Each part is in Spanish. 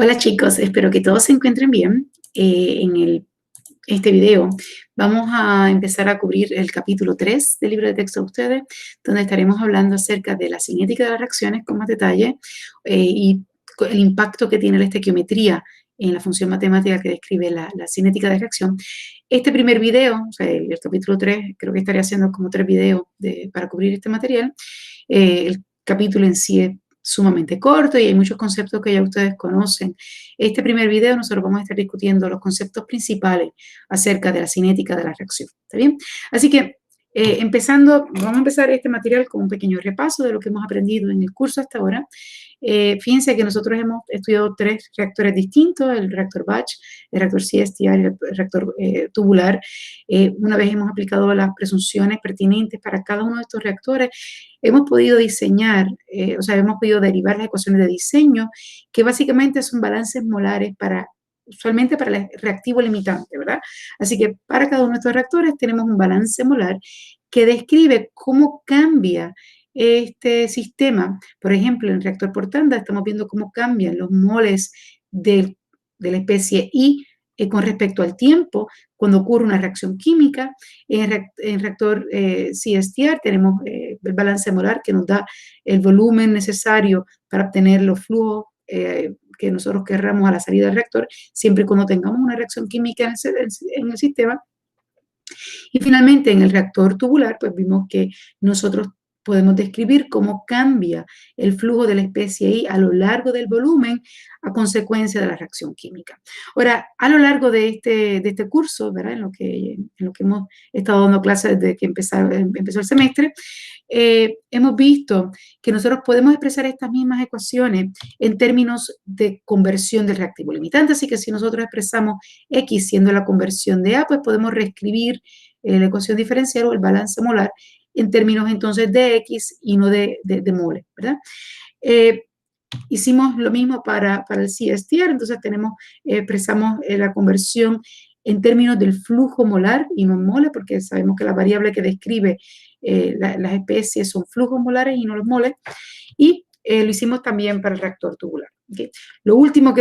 Hola chicos, espero que todos se encuentren bien. Este video vamos a empezar a cubrir el capítulo 3 del libro de texto de ustedes, donde estaremos hablando acerca de la cinética de las reacciones con más detalle y el impacto que tiene la estequiometría en la función matemática que describe la cinética de reacción. Este primer video, o sea, el capítulo 3, creo que estaré haciendo como 3 videos para cubrir este material. El capítulo en sí es sumamente corto y hay muchos conceptos que ya ustedes conocen. Este primer video nosotros vamos a estar discutiendo los conceptos principales acerca de la cinética de la reacción, ¿está bien? Así que vamos a empezar este material con un pequeño repaso de lo que hemos aprendido en el curso hasta ahora. Fíjense que nosotros hemos estudiado 3 reactores distintos, el reactor batch, el reactor CSTR y el reactor tubular. Una vez hemos aplicado las presunciones pertinentes para cada uno de estos reactores, hemos podido diseñar, hemos podido derivar las ecuaciones de diseño, que básicamente son balances molares usualmente para el reactivo limitante, ¿verdad? Así que para cada uno de estos reactores tenemos un balance molar que describe cómo cambia este sistema. Por ejemplo, en el reactor por tanda estamos viendo cómo cambian los moles de la especie I con respecto al tiempo cuando ocurre una reacción química. En el reactor CSTR tenemos el balance molar que nos da el volumen necesario para obtener los flujos que nosotros querramos a la salida del reactor, siempre y cuando tengamos una reacción química en el sistema. Y finalmente, en el reactor tubular, pues vimos que nosotros podemos describir cómo cambia el flujo de la especie I a lo largo del volumen a consecuencia de la reacción química. Ahora, a lo largo de este curso, ¿verdad? En lo que hemos estado dando clases desde que empezó el semestre, hemos visto que nosotros podemos expresar estas mismas ecuaciones en términos de conversión del reactivo limitante. Así que si nosotros expresamos X siendo la conversión de A, pues podemos reescribir la ecuación diferencial o el balance molar en términos entonces de X y no de moles, ¿verdad? Hicimos lo mismo para el CSTR, entonces expresamos la conversión en términos del flujo molar y no en moles, porque sabemos que la variable que describe las especies son flujos molares y no los moles, y lo hicimos también para el reactor tubular. ¿Okay? Las últimas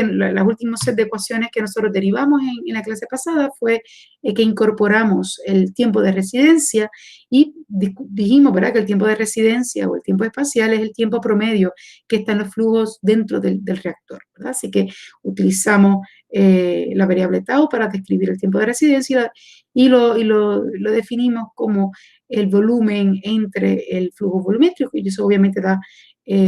set de ecuaciones que nosotros derivamos en la clase pasada fue que incorporamos el tiempo de residencia y dijimos, ¿verdad?, que el tiempo de residencia o el tiempo espacial es el tiempo promedio que está en los flujos dentro del reactor, ¿verdad? Así que utilizamos la variable tau para describir el tiempo de residencia y lo definimos como el volumen entre el flujo volumétrico, y eso obviamente da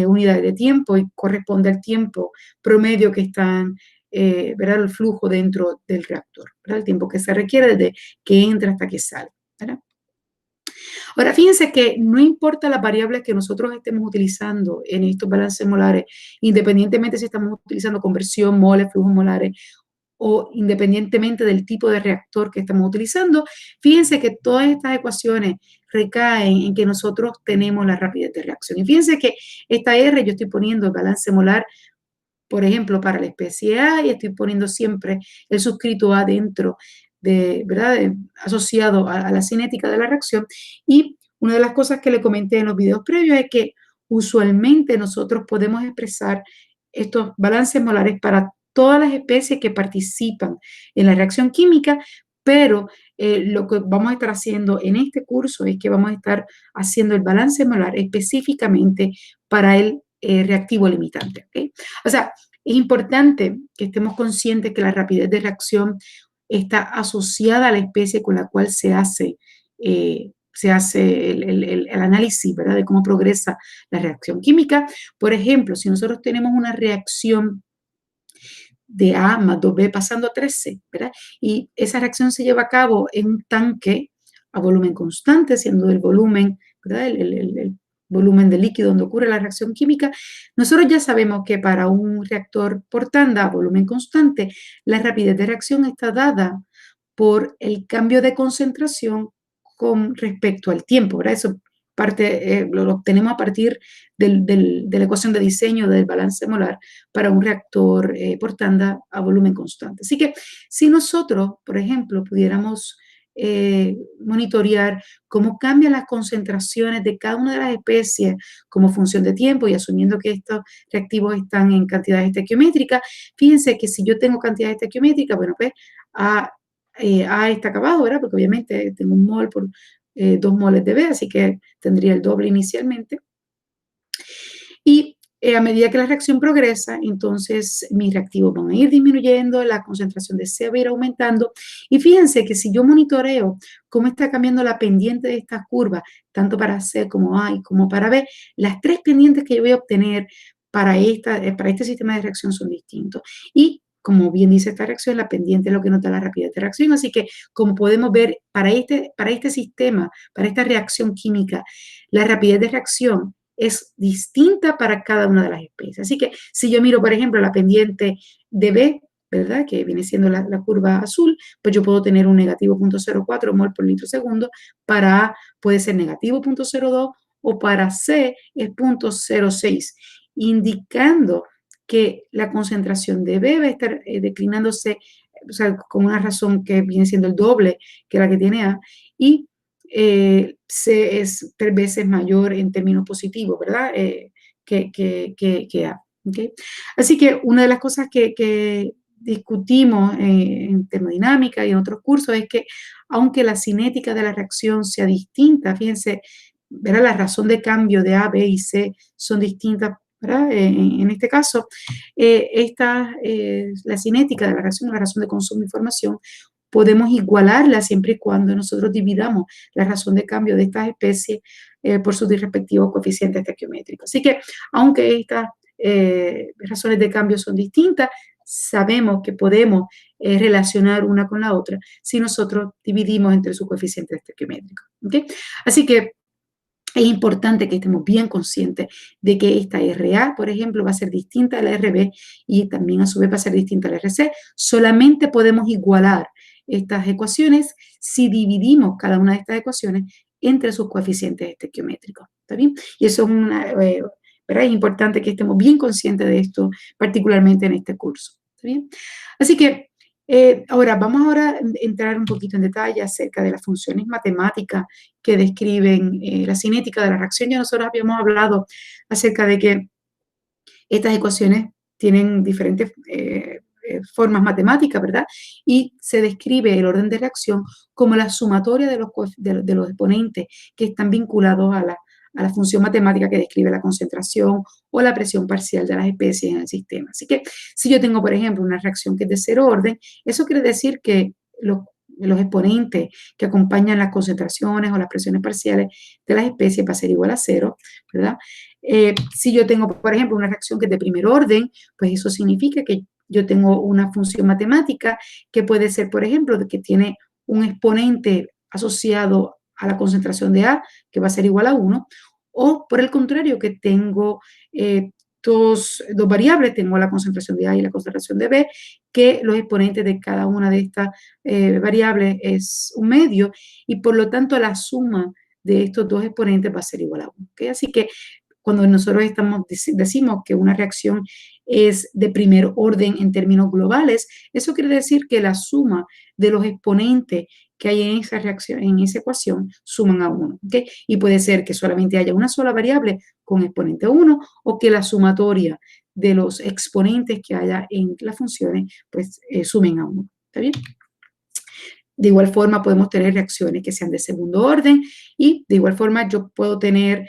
unidades de tiempo y corresponde al tiempo promedio que están, ¿verdad?, el flujo dentro del reactor, ¿verdad?, el tiempo que se requiere desde que entra hasta que sale, ¿verdad? Ahora, fíjense que no importa las variables que nosotros estemos utilizando en estos balances molares, independientemente si estamos utilizando conversión, moles, flujos molares, o independientemente del tipo de reactor que estamos utilizando, fíjense que todas estas ecuaciones recaen en que nosotros tenemos la rapidez de reacción. Y fíjense que esta R yo estoy poniendo el balance molar, por ejemplo, para la especie A, y estoy poniendo siempre el suscrito A dentro ¿verdad?, asociado a la cinética de la reacción. Y una de las cosas que le comenté en los videos previos es que usualmente nosotros podemos expresar estos balances molares para todas las especies que participan en la reacción química, pero lo que vamos a estar haciendo en este curso es que vamos a estar haciendo el balance molar específicamente para el reactivo limitante, ¿okay? O sea, es importante que estemos conscientes que la rapidez de reacción está asociada a la especie con la cual se hace el análisis, ¿verdad?, de cómo progresa la reacción química. Por ejemplo, si nosotros tenemos una reacción de A más 2B pasando a 3C, ¿verdad?, y esa reacción se lleva a cabo en un tanque a volumen constante, siendo el volumen, ¿verdad?, el volumen de líquido donde ocurre la reacción química, nosotros ya sabemos que para un reactor por tanda a volumen constante, la rapidez de reacción está dada por el cambio de concentración con respecto al tiempo, ¿verdad? Eso lo obtenemos a partir de la ecuación de diseño del balance molar para un reactor por tanda a volumen constante. Así que si nosotros, por ejemplo, pudiéramos monitorear cómo cambian las concentraciones de cada una de las especies como función de tiempo y asumiendo que estos reactivos están en cantidades estequiométricas. Fíjense que si yo tengo cantidades estequiométricas, bueno, pues A está acá abajo, ¿verdad? Porque obviamente tengo un mol por 2 moles de B, así que tendría el doble inicialmente. Y a medida que la reacción progresa, entonces mis reactivos van a ir disminuyendo, la concentración de C va a ir aumentando. Y fíjense que si yo monitoreo cómo está cambiando la pendiente de estas curvas, tanto para C como A y como para B, las tres pendientes que yo voy a obtener para este sistema de reacción son distintos. Y como bien dice esta reacción, la pendiente es lo que nota la rapidez de reacción. Así que, como podemos ver, para este sistema, para esta reacción química, la rapidez de reacción es distinta para cada una de las especies. Así que si yo miro, por ejemplo, la pendiente de B, ¿verdad? Que viene siendo la curva azul, pues yo puedo tener un negativo 0.04 mol por litro segundo. Para A puede ser negativo 0.02 o para C es 0.06, indicando que la concentración de B va a estar declinándose, o sea, con una razón que viene siendo el doble que la que tiene A, y C es 3 veces mayor en términos positivos, ¿verdad? Que A. ¿Okay? Así que una de las cosas que discutimos en termodinámica y en otros cursos es que aunque la cinética de la reacción sea distinta, fíjense, ¿verdad? La razón de cambio de A, B y C son distintas, ¿verdad? En este caso, la cinética de la reacción, la razón de consumo de información, podemos igualarla siempre y cuando nosotros dividamos la razón de cambio de estas especies por sus respectivos coeficientes estequiométricos. Así que, aunque estas razones de cambio son distintas, sabemos que podemos relacionar una con la otra si nosotros dividimos entre sus coeficientes estequiométricos. ¿Okay? Así que es importante que estemos bien conscientes de que esta RA, por ejemplo, va a ser distinta a la RB y también a su vez va a ser distinta a la RC. Solamente podemos igualar estas ecuaciones si dividimos cada una de estas ecuaciones entre sus coeficientes estequiométricos. ¿Está bien? Y eso es ¿verdad? Es importante que estemos bien conscientes de esto, particularmente en este curso. ¿Está bien? Así que vamos ahora a entrar un poquito en detalle acerca de las funciones matemáticas que describen la cinética de la reacción. Ya nosotros habíamos hablado acerca de que estas ecuaciones tienen diferentes formas matemáticas, ¿verdad? Y se describe el orden de reacción como la sumatoria de los exponentes que están vinculados a la función matemática que describe la concentración o la presión parcial de las especies en el sistema. Así que si yo tengo, por ejemplo, una reacción que es de cero orden, eso quiere decir que los exponentes que acompañan las concentraciones o las presiones parciales de las especies va a ser igual a cero, ¿verdad? Si yo tengo, por ejemplo, una reacción que es de primer orden, pues eso significa que yo tengo una función matemática que puede ser, por ejemplo, de que tiene un exponente asociado a la concentración de A, que va a ser igual a 1, o por el contrario, que tengo dos variables, tengo la concentración de A y la concentración de B, que los exponentes de cada una de estas variables es un medio, y por lo tanto la suma de estos dos exponentes va a ser igual a 1. ¿Okay? Así que cuando nosotros decimos que una reacción es de primer orden en términos globales, eso quiere decir que la suma de los exponentes que hay en esa reacción, en esa ecuación, suman a 1. ¿Okay? Y puede ser que solamente haya una sola variable con exponente 1 o que la sumatoria de los exponentes que haya en las funciones pues sumen a 1. ¿Está bien? De igual forma podemos tener reacciones que sean de segundo orden y de igual forma yo puedo tener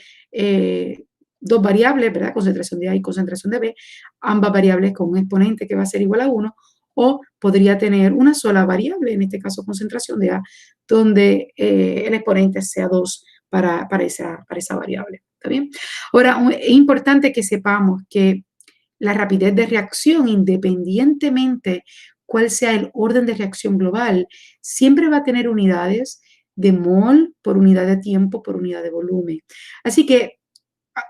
dos variables, ¿verdad? Concentración de A y concentración de B, ambas variables con un exponente que va a ser igual a 1, o podría tener una sola variable, en este caso concentración de A, donde el exponente sea 2 para esa variable. ¿Está bien? Ahora, es importante que sepamos que la rapidez de reacción, independientemente cuál sea el orden de reacción global, siempre va a tener unidades de mol por unidad de tiempo por unidad de volumen. Así que,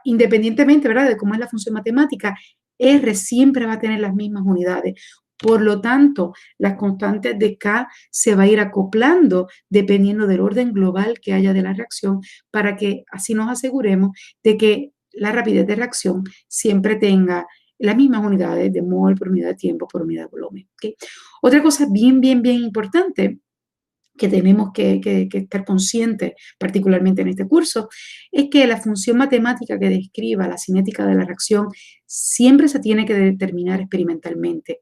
independientemente, ¿verdad?, de cómo es la función matemática, R siempre va a tener las mismas unidades. Por lo tanto, las constantes de K se va a ir acoplando dependiendo del orden global que haya de la reacción para que así nos aseguremos de que la rapidez de reacción siempre tenga las mismas unidades de mol por unidad de tiempo por unidad de volumen. ¿Okay? Otra cosa bien importante que tenemos que estar conscientes, particularmente en este curso, es que la función matemática que describa la cinética de la reacción siempre se tiene que determinar experimentalmente.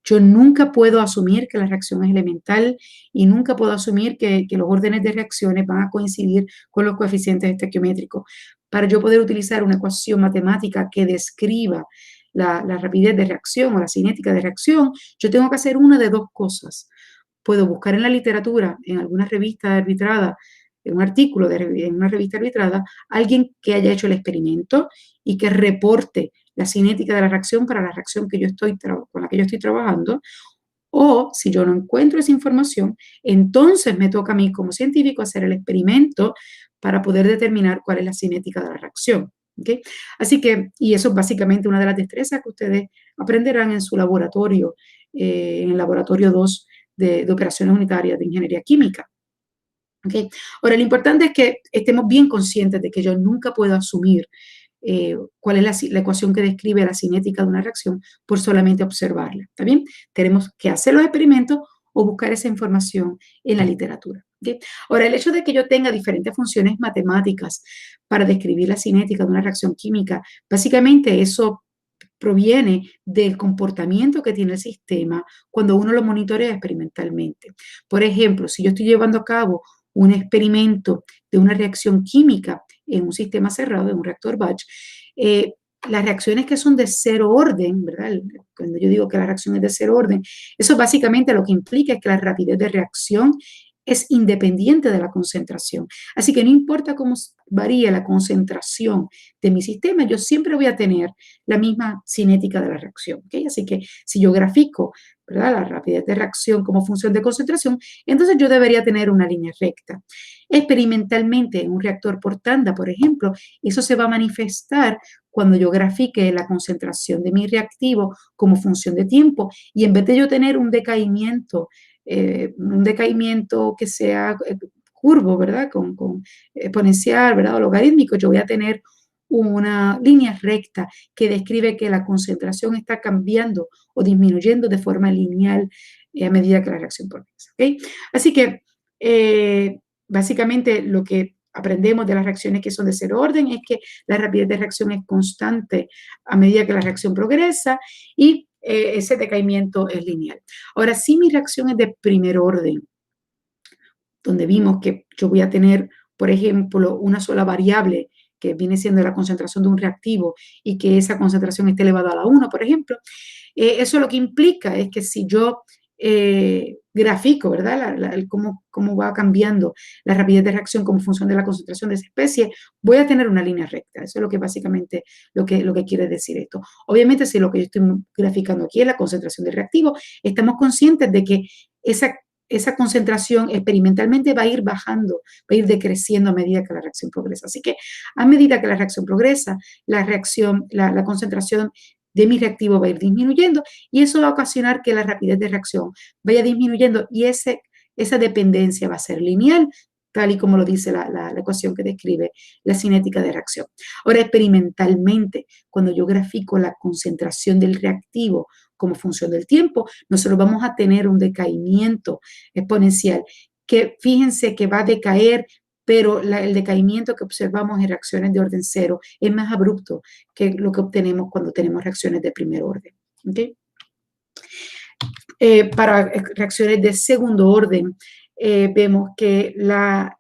Yo nunca puedo asumir que la reacción es elemental y nunca puedo asumir que los órdenes de reacciones van a coincidir con los coeficientes estequiométricos. Para yo poder utilizar una ecuación matemática que describa la rapidez de reacción o la cinética de reacción, yo tengo que hacer una de dos cosas. Puedo buscar en la literatura, en alguna revista arbitrada, en un artículo en una revista arbitrada, alguien que haya hecho el experimento y que reporte la cinética de la reacción para la reacción que con la que yo estoy trabajando, o si yo no encuentro esa información, entonces me toca a mí como científico hacer el experimento para poder determinar cuál es la cinética de la reacción. ¿Okay? Así que, y eso es básicamente una de las destrezas que ustedes aprenderán en su laboratorio, en el laboratorio 2 de operaciones unitarias de ingeniería química. ¿Okay? Ahora, lo importante es que estemos bien conscientes de que yo nunca puedo asumir cuál es la ecuación que describe la cinética de una reacción por solamente observarla. ¿Está bien? Tenemos que hacer los experimentos o buscar esa información en la literatura. ¿Okay? Ahora, el hecho de que yo tenga diferentes funciones matemáticas para describir la cinética de una reacción química, básicamente eso proviene del comportamiento que tiene el sistema cuando uno lo monitorea experimentalmente. Por ejemplo, si yo estoy llevando a cabo un experimento de una reacción química en un sistema cerrado, en un reactor batch, las reacciones que son de cero orden, ¿verdad? Cuando yo digo que la reacción es de cero orden, eso básicamente lo que implica es que la rapidez de reacción es independiente de la concentración. Así que no importa cómo varíe la concentración de mi sistema, yo siempre voy a tener la misma cinética de la reacción. ¿Okay? Así que si yo grafico, ¿verdad?, la rapidez de reacción como función de concentración, entonces yo debería tener una línea recta. Experimentalmente, en un reactor por tanda, por ejemplo, eso se va a manifestar cuando yo grafique la concentración de mi reactivo como función de tiempo y en vez de yo tener un decaimiento que sea curvo, ¿verdad? Con exponencial, ¿verdad? O logarítmico, yo voy a tener una línea recta que describe que la concentración está cambiando o disminuyendo de forma lineal a medida que la reacción progresa. ¿Okay? Así que básicamente lo que aprendemos de las reacciones que son de cero orden es que la rapidez de reacción es constante a medida que la reacción progresa y ese decaimiento es lineal. Ahora, si mi reacción es de primer orden, donde vimos que yo voy a tener, por ejemplo, una sola variable que viene siendo la concentración de un reactivo y que esa concentración esté elevada a la 1, por ejemplo, eso lo que implica es que si yo grafico, ¿verdad? Cómo va cambiando la rapidez de reacción como función de la concentración de esa especie, voy a tener una línea recta. Eso es lo que básicamente lo que quiere decir esto. Obviamente, si lo que yo estoy graficando aquí es la concentración del reactivo, estamos conscientes de que esa concentración experimentalmente va a ir bajando, va a ir decreciendo a medida que la reacción progresa. Así que a medida que la reacción progresa, la concentración de mi reactivo va a ir disminuyendo y eso va a ocasionar que la rapidez de reacción vaya disminuyendo y esa dependencia va a ser lineal, tal y como lo dice la ecuación que describe la cinética de reacción. Ahora, experimentalmente, cuando yo grafico la concentración del reactivo como función del tiempo, nosotros vamos a tener un decaimiento exponencial que fíjense que va a decaer, pero el decaimiento que observamos en reacciones de orden cero es más abrupto que lo que obtenemos cuando tenemos reacciones de primer orden. ¿Okay? Para reacciones de segundo orden, vemos que ¿verdad?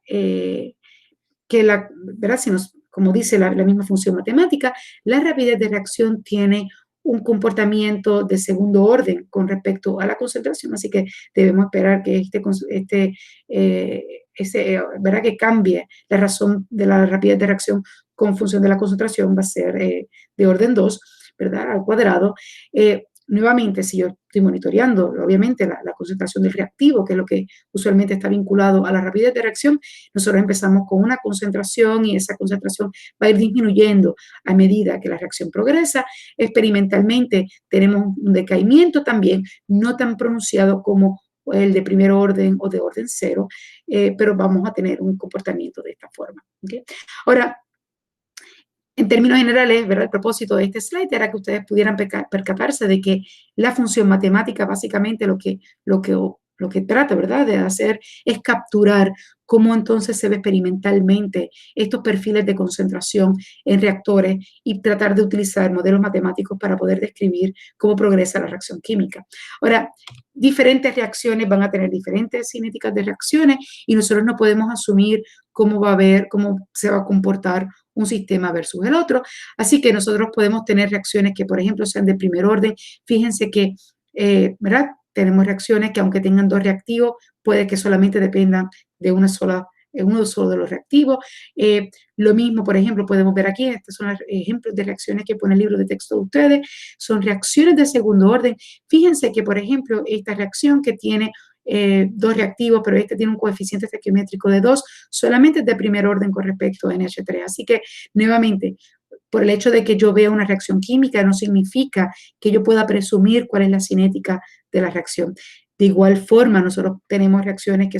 Como dice la misma función matemática, la rapidez de reacción tiene un comportamiento de segundo orden con respecto a la concentración, así que debemos esperar que ¿verdad? Que cambie la razón de la rapidez de reacción con función de la concentración, va a ser de orden 2, ¿verdad? Al cuadrado. Nuevamente, si yo estoy monitoreando, obviamente, la concentración del reactivo, que es lo que usualmente está vinculado a la rapidez de reacción, nosotros empezamos con una concentración y esa concentración va a ir disminuyendo a medida que la reacción progresa. Experimentalmente tenemos un decaimiento también, no tan pronunciado como el de primer orden o de orden cero, pero vamos a tener un comportamiento de esta forma. ¿Okay? Ahora, en términos generales, ¿verdad? El propósito de este slide era que ustedes pudieran percatarse de que la función matemática básicamente lo que lo que trata, ¿verdad?, de hacer es capturar cómo entonces se ve experimentalmente estos perfiles de concentración en reactores y tratar de utilizar modelos matemáticos para poder describir cómo progresa la reacción química. Ahora, diferentes reacciones van a tener diferentes cinéticas de reacciones y nosotros no podemos asumir cómo cómo se va a comportar un sistema versus el otro. Así que nosotros podemos tener reacciones que, por ejemplo, sean de primer orden. Fíjense que, ¿verdad?, tenemos reacciones que aunque tengan dos reactivos, puede que solamente dependan de uno solo de los reactivos. Lo mismo, por ejemplo, podemos ver aquí, estos son los ejemplos de reacciones que pone el libro de texto de ustedes, son reacciones de segundo orden. Fíjense que, por ejemplo, esta reacción que tiene dos reactivos, pero este tiene un coeficiente estequiométrico de 2, solamente es de primer orden con respecto a NH3. Así que, nuevamente, por el hecho de que yo vea una reacción química no significa que yo pueda presumir cuál es la cinética de la reacción. De igual forma, nosotros tenemos reacciones que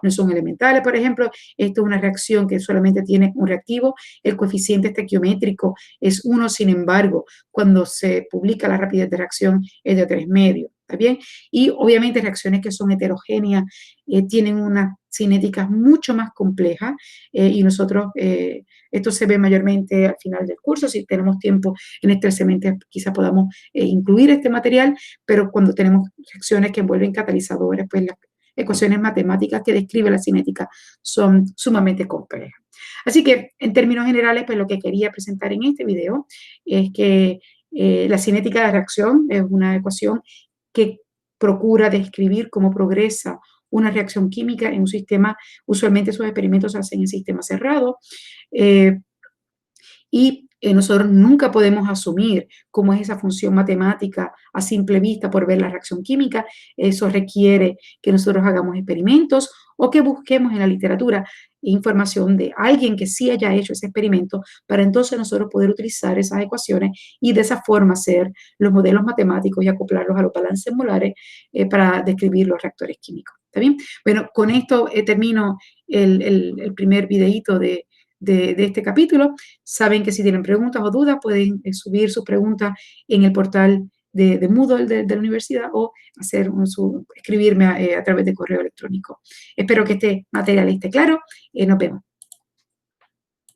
no son elementales. Por ejemplo, esto es una reacción que solamente tiene un reactivo. El coeficiente estequiométrico es 1, sin embargo, cuando se publica la rapidez de reacción es de 3,5. ¿Está bien? Y obviamente reacciones que son heterogéneas tienen unas cinéticas mucho más complejas y nosotros, esto se ve mayormente al final del curso. Si tenemos tiempo en este semestre, quizás podamos incluir este material, pero cuando tenemos reacciones que envuelven catalizadores, pues las ecuaciones matemáticas que describen la cinética son sumamente complejas. Así que, en términos generales, pues lo que quería presentar en este video es que la cinética de reacción es una ecuación que procura describir cómo progresa una reacción química en un sistema. Usualmente esos experimentos se hacen en sistemas cerrados. Nosotros nunca podemos asumir cómo es esa función matemática a simple vista por ver la reacción química. Eso requiere que nosotros hagamos experimentos o que busquemos en la literatura información de alguien que sí haya hecho ese experimento para entonces nosotros poder utilizar esas ecuaciones y de esa forma hacer los modelos matemáticos y acoplarlos a los balances molares para describir los reactores químicos. ¿Está bien? Bueno, con esto termino el primer videíto de este capítulo. Saben que si tienen preguntas o dudas pueden subir sus preguntas en el portal de Moodle de la universidad o escribirme a través de correo electrónico. Espero que este material esté claro. Nos vemos.